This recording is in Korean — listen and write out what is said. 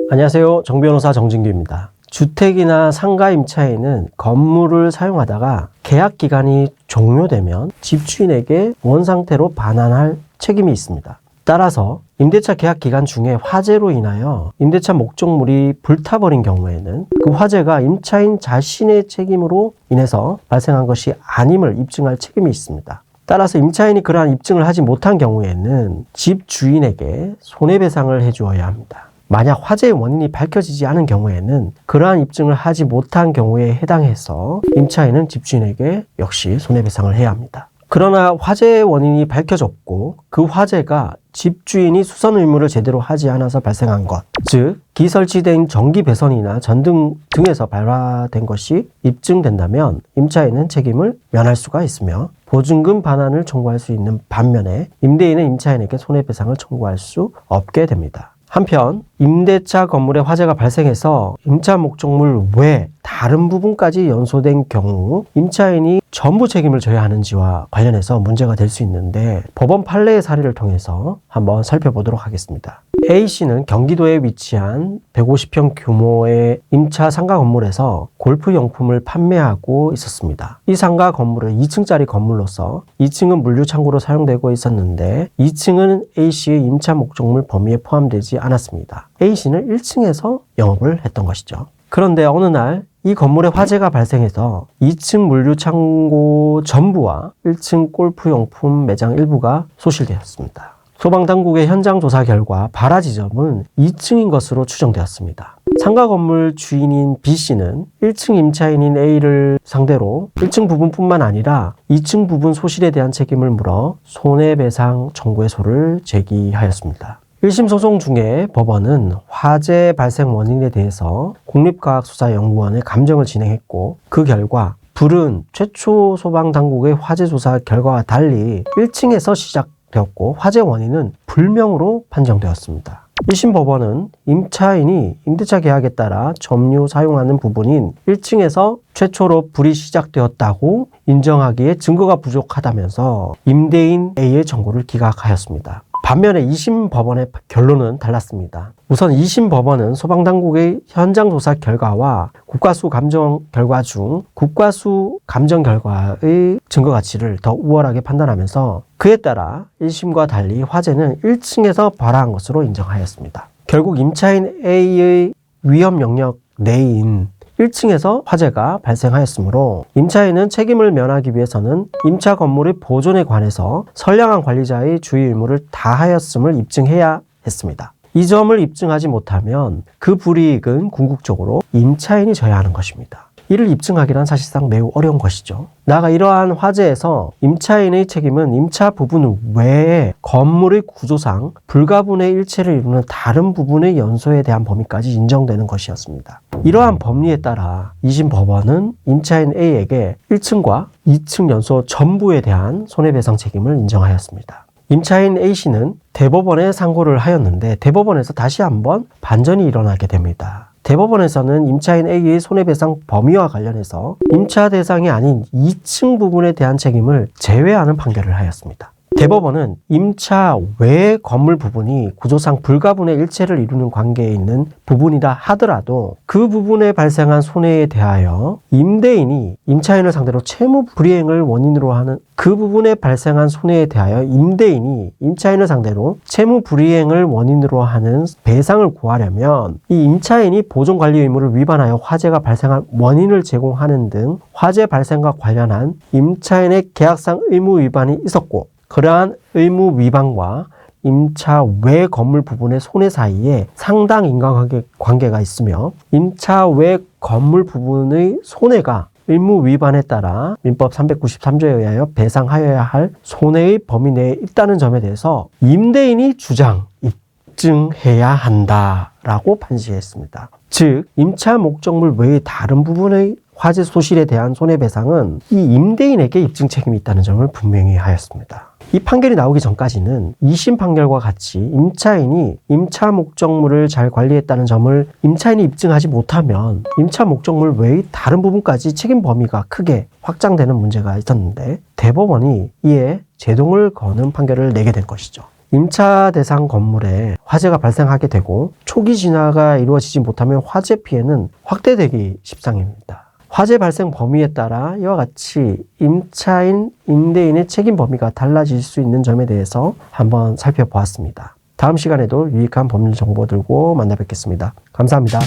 안녕하세요. 정변호사 정진규입니다. 주택이나 상가 임차인은 건물을 사용하다가 계약 기간이 종료되면 집주인에게 원상태로 반환할 책임이 있습니다. 따라서 임대차 계약 기간 중에 화재로 인하여 임대차 목적물이 불타버린 경우에는 그 화재가 임차인 자신의 책임으로 인해서 발생한 것이 아님을 입증할 책임이 있습니다. 따라서 임차인이 그러한 입증을 하지 못한 경우에는 집주인에게 손해배상을 해주어야 합니다. 만약 화재의 원인이 밝혀지지 않은 경우에는 그러한 입증을 하지 못한 경우에 해당해서 임차인은 집주인에게 역시 손해배상을 해야 합니다. 그러나 화재의 원인이 밝혀졌고 그 화재가 집주인이 수선 의무를 제대로 하지 않아서 발생한 것, 즉 기설치된 전기 배선이나 전등 등에서 발화된 것이 입증된다면 임차인은 책임을 면할 수가 있으며 보증금 반환을 청구할 수 있는 반면에 임대인은 임차인에게 손해배상을 청구할 수 없게 됩니다. 한편 임대차 건물에 화재가 발생해서 임차 목적물 외 다른 부분까지 연소된 경우 임차인이 전부 책임을 져야 하는지와 관련해서 문제가 될 수 있는데 법원 판례의 사례를 통해서 한번 살펴보도록 하겠습니다. A씨는 경기도에 위치한 150평 규모의 임차 상가 건물에서 골프용품을 판매하고 있었습니다. 이 상가 건물은 2층짜리 건물로서 2층은 물류창고로 사용되고 있었는데 2층은 A씨의 임차 목적물 범위에 포함되지 않았습니다. A씨는 1층에서 영업을 했던 것이죠. 그런데 어느 날 이 건물에 화재가 발생해서 2층 물류창고 전부와 1층 골프용품 매장 일부가 소실되었습니다. 소방당국의 현장 조사 결과 발화 지점은 2층인 것으로 추정되었습니다. 상가 건물 주인인 B씨는 1층 임차인인 A를 상대로 1층 부분뿐만 아니라 2층 부분 소실에 대한 책임을 물어 손해배상 청구의소를 제기하였습니다. 1심 소송 중에 법원은 화재 발생 원인에 대해서 국립과학수사연구원에 감정을 진행했고 그 결과 불은 최초 소방당국의 화재 조사 결과와 달리 1층에서 시작되었고 화재 원인은 불명으로 판정되었습니다. 1심 법원은 임차인이 임대차 계약에 따라 점유 사용하는 부분인 1층에서 최초로 불이 시작되었다고 인정하기에 증거가 부족하다면서 임대인 A의 청구를 기각하였습니다. 반면에 2심 법원의 결론은 달랐습니다. 우선 2심 법원은 소방당국의 현장 조사 결과와 국과수 감정 결과 중 국과수 감정 결과의 증거 가치를 더 우월하게 판단하면서 그에 따라 1심과 달리 화재는 1층에서 발화한 것으로 인정하였습니다. 결국 임차인 A의 위험 영역 내인 1층에서 화재가 발생하였으므로 임차인은 책임을 면하기 위해서는 임차 건물의 보존에 관해서 선량한 관리자의 주의 의무를 다하였음을 입증해야 했습니다. 이 점을 입증하지 못하면 그 불이익은 궁극적으로 임차인이 져야 하는 것입니다. 이를 입증하기란 사실상 매우 어려운 것이죠. 나아가 이러한 화재에서 임차인의 책임은 임차 부분 외에 건물의 구조상 불가분의 일체를 이루는 다른 부분의 연소에 대한 범위까지 인정되는 것이었습니다. 이러한 법리에 따라 2심 법원은 임차인 A에게 1층과 2층 연소 전부에 대한 손해배상 책임을 인정하였습니다. 임차인 A씨는 대법원에 상고를 하였는데 대법원에서 다시 한번 반전이 일어나게 됩니다. 대법원에서는 임차인 A의 손해배상 범위와 관련해서 임차 대상이 아닌 2층 부분에 대한 책임을 제외하는 판결을 하였습니다. 대법원은 임차 외 건물 부분이 구조상 불가분의 일체를 이루는 관계에 있는 부분이라 하더라도 그 부분에 발생한 손해에 대하여 임대인이 임차인을 상대로 채무 불이행을 원인으로 하는 그 부분에 발생한 손해에 대하여 임대인이 임차인을 상대로 채무 불이행을 원인으로 하는 배상을 구하려면 이 임차인이 보존관리 의무를 위반하여 화재가 발생한 원인을 제공하는 등 화재 발생과 관련한 임차인의 계약상 의무 위반이 있었고 그러한 의무 위반과 임차 외 건물 부분의 손해 사이에 상당 인과관계가 있으며 임차 외 건물 부분의 손해가 의무 위반에 따라 민법 393조에 의하여 배상하여야 할 손해의 범위 내에 있다는 점에 대해서 임대인이 입증해야 한다라고 판시했습니다. 즉 임차 목적물 외의 다른 부분의 화재 소실에 대한 손해배상은 이 임대인에게 입증 책임이 있다는 점을 분명히 하였습니다. 이 판결이 나오기 전까지는 2심 판결과 같이 임차인이 임차 목적물을 잘 관리했다는 점을 임차인이 입증하지 못하면 임차 목적물 외의 다른 부분까지 책임 범위가 크게 확장되는 문제가 있었는데 대법원이 이에 제동을 거는 판결을 내게 된 것이죠. 임차 대상 건물에 화재가 발생하게 되고 초기 진화가 이루어지지 못하면 화재 피해는 확대되기 십상입니다. 화재 발생 범위에 따라 이와 같이 임차인, 임대인의 책임 범위가 달라질 수 있는 점에 대해서 한번 살펴보았습니다. 다음 시간에도 유익한 법률 정보 들고 만나 뵙겠습니다. 감사합니다.